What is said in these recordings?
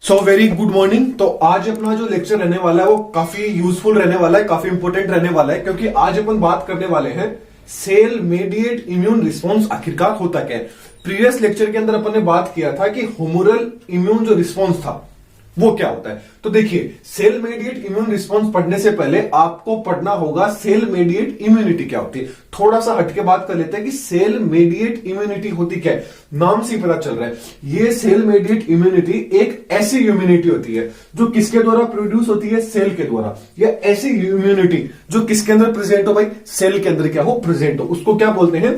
So very good morning. तो आज अपना जो लेक्चर रहने वाला है वो काफी यूजफुल रहने वाला है, काफी इंपॉर्टेंट रहने वाला है, क्योंकि आज अपन बात करने वाले हैं सेल मेडिएट इम्यून रिस्पॉन्स आखिरकार होता क्या है। प्रीवियस लेक्चर के अंदर अपन ने बात किया था कि ह्यूमरल इम्यून जो रिस्पॉन्स था वो क्या होता है। तो देखिए, सेल मेडिएट इम्यून रिस्पॉन्स पढ़ने से पहले आपको पढ़ना होगा सेल मेडिएट इम्यूनिटी क्या होती है। थोड़ा सा हटके बात कर लेते हैं कि सेल मेडिएट इम्यूनिटी होती क्या है। नाम से ही पता चल रहा है, ये सेल मेडिएट इम्यूनिटी एक ऐसी इम्यूनिटी होती है जो किसके द्वारा प्रोड्यूस होती है, सेल के द्वारा। या ऐसी इम्यूनिटी जो किसके अंदर प्रेजेंट हो भाई, सेल के अंदर क्या हो, प्रेजेंट हो, उसको क्या बोलते हैं,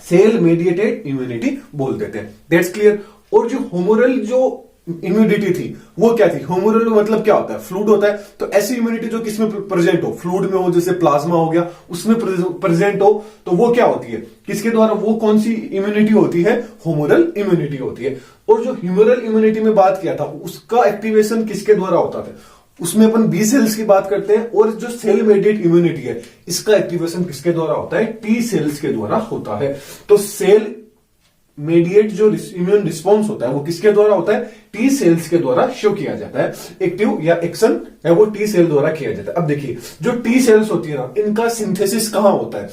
सेल मेडिएटेड इम्यूनिटी बोल देते हैं। That's clear. और जो ह्यूमरल जो इम्यूनिटी थी वो क्या थी, ह्यूमरल मतलब क्या होता है, फ्लूइड होता है। तो ऐसी इम्यूनिटी जो किसमें प्रेजेंट हो, फ्लूइड में हो, जैसे प्लाज्मा हो गया, उसमें प्रेजेंट हो, तो वो क्या होती है, किसके द्वारा, वो कौन सी इम्यूनिटी होती है, ह्यूमरल इम्यूनिटी होती है। और जो ह्यूमरल इम्यूनिटी में बात किया था उसका एक्टिवेशन किसके द्वारा होता था, उसमें अपन बी सेल्स की बात करते हैं। और जो सेल मेडिएट इम्यूनिटी है इसका एक्टिवेशन किसके द्वारा होता है, टी सेल्स के द्वारा होता है। तो सेल मेडिएट जो इम्यून रिस्पॉन्स होता है वो किसके द्वारा होता है, टी सेल्स के द्वारा शो किया जाता है। एक्टिव या एक्शन है वो टी सेल द्वारा किया जाता है। अब देखिए, जो टी सेल्स होती है ना, इनका सिंथेसिस कहां होता है,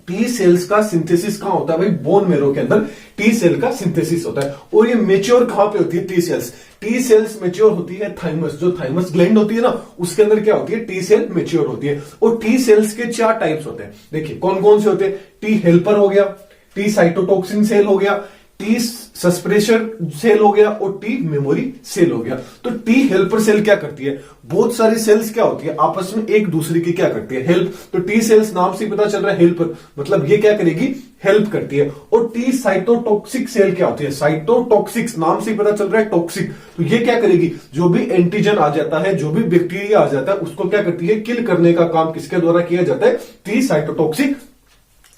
टी सेल्स का सिंथेसिस कहां होता है भाई, बोन मेरो के अंदर टी सेल का सिंथेसिस होता है। और ये मेच्योर कहां पे होती है, T cells. T cells mature होती है थाइमस, जो थाइमस ग्लैंड होती है ना, उसके अंदर क्या होती है, टी सेल मेच्योर होती है। और टी सेल्स के 4 टाइप्स होते हैं। देखिए कौन कौन से होते हैं, टी हेल्पर हो गया, टी साइटोटॉक्सिन सेल हो गया, टी सस्प्रेशर सेल हो गया, और टी मेमोरी सेल हो गया। तो टी हेल्पर सेल क्या करती है, बहुत सारी सेल्स क्या होती है आपस में एक दूसरे की क्या करती है, हेल्प। तो टी सेल्स नाम से पता चल रहा है हेल्पर, मतलब ये क्या करेगी, हेल्प करती है। और टी साइटोटॉक्सिक सेल क्या होती है, साइटोटॉक्सिक्स नाम से पता चल रहा है टॉक्सिक, तो ये क्या करेगी, जो भी एंटीजन आ जाता है, जो भी बैक्टीरिया आ जाता है, उसको क्या करती है, किल करने का काम किसके द्वारा किया जाता है, टी साइटोटॉक्सिक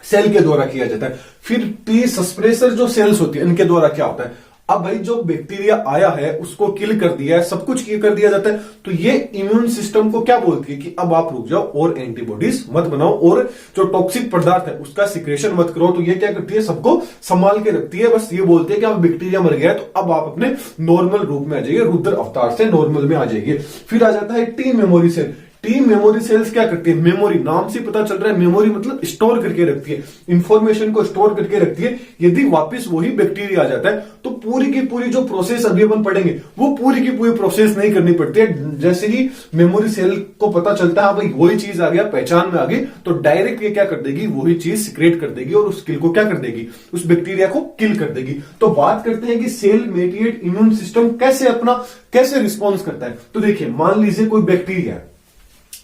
सेल के द्वारा किया जाता है। फिर टी सस्प्रेसर जो सेल्स होती है इनके द्वारा क्या होता है, अब भाई जो बैक्टीरिया आया है उसको किल कर दिया है, सब कुछ कर दिया जाता है, तो ये इम्यून सिस्टम को क्या बोलती है कि अब आप रुक जाओ और एंटीबॉडीज मत बनाओ और जो टॉक्सिक पदार्थ है उसका सिक्रेशन मत करो। तो ये क्या करती है, सबको संभाल के रखती है। बस ये बोलती है कि अब बैक्टीरिया मर गया है तो अब आप अपने नॉर्मल रूप में आ जाइए, रुद्र अवतार से नॉर्मल में आ जाइए। फिर आ जाता है T memory cell. T memory cells क्या करती है, मेमोरी नाम से पता चल रहा है, मेमोरी मतलब स्टोर करके रखती है, इंफॉर्मेशन को स्टोर करके रखती है। यदि वापस वही बैक्टीरिया आ जाता है तो पूरी की पूरी जो प्रोसेस अभी अपन पढ़ेंगे वो पूरी की पूरी प्रोसेस नहीं करनी पड़ती है। जैसे ही मेमोरी सेल को पता चलता है भाई वही चीज आ गया, पहचान में आ गई, तो डायरेक्ट ये क्या कर देगी, वही चीज सिक्रेट कर देगी और उस किल को क्या कर देगी, उस बैक्टीरिया को किल कर देगी। तो बात करते हैं कि सेल मेडिएट इम्यून सिस्टम कैसे रिस्पॉन्स करता है। तो देखिए, मान लीजिए कोई बैक्टीरिया है,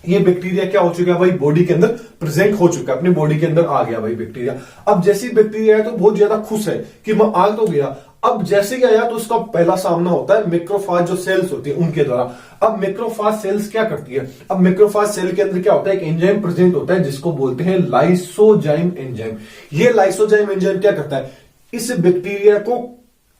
ये बैक्टीरिया क्या हो चुका है भाई, बॉडी के अंदर प्रेजेंट हो चुका है, अपनी बॉडी के अंदर आ गया भाई बैक्टीरिया। अब जैसे ही बैक्टीरिया है तो बहुत ज्यादा खुश है कि मैं आ तो गया। अब जैसे ही आया तो उसका पहला सामना होता है मैक्रोफाज जो सेल्स होती है उनके द्वारा। अब मैक्रोफाज सेल्स क्या करती है, अब मैक्रोफाज सेल के अंदर क्या होता है, एक एंजाइम प्रेजेंट होता है जिसको बोलते हैं लाइसोजाइम एंजाइम। ये लाइसोजाइम एंजाइम क्या करता है, इस बैक्टीरिया को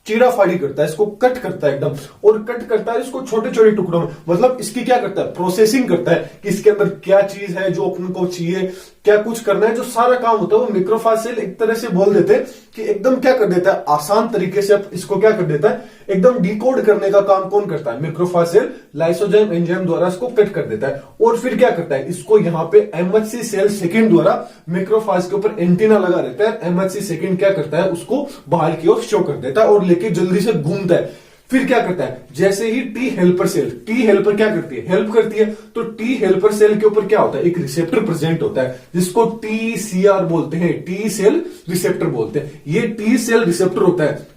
चीड़ा फाड़ी करता है, इसको कट करता है एकदम, और कट करता है इसको छोटे छोटे टुकड़ों में। मतलब इसकी क्या करता है, प्रोसेसिंग करता है कि इसके अंदर क्या चीज है जो अपन को चाहिए, क्या कुछ करना है, जो सारा काम होता है वो मैक्रोफाज सेल एक तरह से बोल देते हैं कि एकदम क्या कर देता है, आसान तरीके से इसको क्या कर देता है, एकदम डिकोड करने का काम कौन करता है, मैक्रोफाज सेल लाइसोजाइम एंजाइम द्वारा इसको कट कर देता है। और फिर क्या करता है, इसको यहां पे एमएचसी सेल सेकंड द्वारा मैक्रोफाज के ऊपर एंटीना लगा देता है। एमएचसी सेकंड क्या करता है, उसको बाहर की ओर शो कर देता है और लेके जल्दी से घूमता है। फिर क्या करता है, जैसे ही T helper cell, T helper क्या करती है, हेल्प करती है, तो टी हेल्पर सेल के ऊपर क्या होता है, एक रिसेप्टर प्रेजेंट होता है जिसको टीसीआर बोलते हैं, टी सेल रिसेप्टर बोलते हैं। ये टी सेल रिसेप्टर होता है,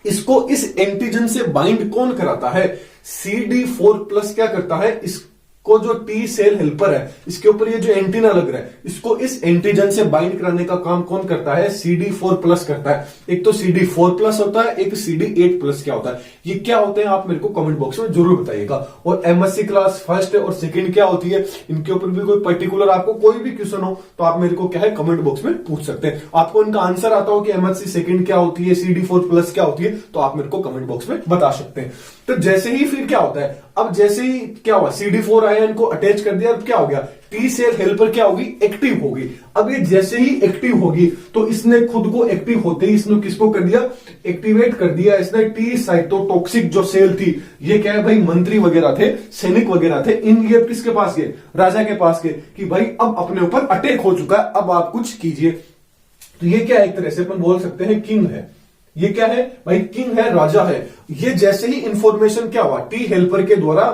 इसको इस एंटीजन से बाइंड कौन कराता है, CD4+ क्या करता है, इसको जो टी सेल हेल्पर है इसके ऊपर ये जो एंटीना लग रहा है इसको इस एंटीजन से बाइंड कराने का काम कौन करता है, CD4+ करता है। एक तो CD4+ होता है, एक CD8+ क्या होता है, ये क्या होते हैं आप मेरे को कमेंट बॉक्स में जरूर बताइएगा। और एमएससी क्लास फर्स्ट और सेकंड क्या होती है, इनके ऊपर भी कोई पर्टिकुलर आपको कोई भी क्वेश्चन हो तो आप मेरे को क्या है कमेंट बॉक्स में पूछ सकते हैं। आपको इनका आंसर आता हो कि एमएससी सेकंड क्या होती है, CD4+ क्या होती है, तो आप मेरे को कमेंट बॉक्स में बता सकते हैं। तो जैसे ही फिर क्या होता है, अब जैसे ही क्या हुआ, CD4 आया, इनको अटैच कर दिया, अब क्या हो गया, टी सेल हेल्पर क्या होगी, एक्टिव होगी। अब ये जैसे ही एक्टिव होगी तो इसने खुद को एक्टिव होते ही इसने किसको कर दिया, एक्टिवेट कर दिया इसने टी साइटोटॉक्सिक जो सेल थी, ये क्या है भाई, मंत्री वगैरह थे, सैनिक वगैरह थे, इन ये किसके पास गए, राजा के पास गए कि भाई अब अपने ऊपर अटैक हो चुका है, अब आप कुछ कीजिए। तो ये क्या है, एक तरह से अपन बोल सकते हैं किंग है, ये क्या है भाई, किंग है, राजा है। ये जैसे ही इंफॉर्मेशन क्या हुआ, टी हेल्पर के द्वारा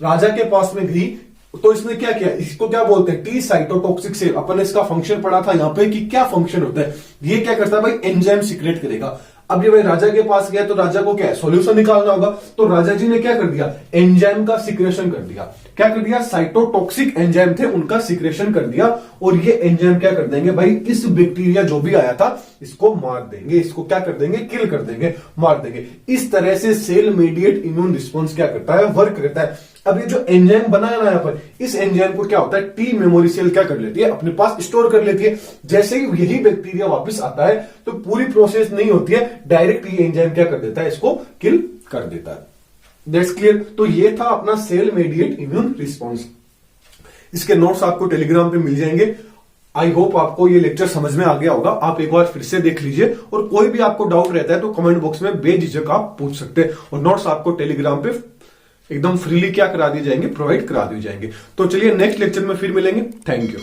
राजा के पास में गई, तो इसने क्या किया, इसको क्या बोलते हैं, टी साइटोटॉक्सिक सेल। अपन ने इसका फंक्शन पढ़ा था यहां पे कि क्या फंक्शन होता है, ये क्या करता है भाई, एंजाइम सीक्रेट करेगा। अब ये भाई राजा के पास गया तो राजा को क्या है, सॉल्यूशन निकालना होगा, तो राजा जी ने क्या कर दिया, एंजाइम का सिक्रेशन कर दिया। क्या कर दिया, साइटोटॉक्सिक एंजाइम थे उनका सिक्रेशन कर दिया, और ये एंजाइम क्या कर देंगे भाई, इस बैक्टीरिया जो भी आया था इसको मार देंगे, इसको क्या कर देंगे, किल कर देंगे, मार देंगे। इस तरह से सेल मीडिएट इम्यून रिस्पॉन्स क्या करता है, वर्क करता है। अब ये जो एंजाइम बनाया ना यहाँ पर, इस एंजाइम को क्या होता है, टी मेमोरी सेल क्या कर लेती है, अपने पास स्टोर कर लेती है। जैसे ही यही बैक्टीरिया वापस आता है तो पूरी प्रोसेस नहीं होती है, डायरेक्ट ये एंजाइम क्या कर देता है, इसको किल कर देता है। That's clear. तो ये था अपना सेल मेडिएट इम्यून रिस्पॉन्स। इसके नोट्स आपको टेलीग्राम पे मिल जाएंगे। आई होप आपको ये लेक्चर समझ में आ गया होगा। आप एक बार फिर से देख लीजिए, और कोई भी आपको डाउट रहता है तो कमेंट बॉक्स में बेझिझक आप पूछ सकते हैं, और नोट्स आपको टेलीग्राम पे एकदम फ्रीली क्या करा दिए जाएंगे, प्रोवाइड करा दिए जाएंगे। तो चलिए नेक्स्ट लेक्चर में फिर मिलेंगे। Thank you.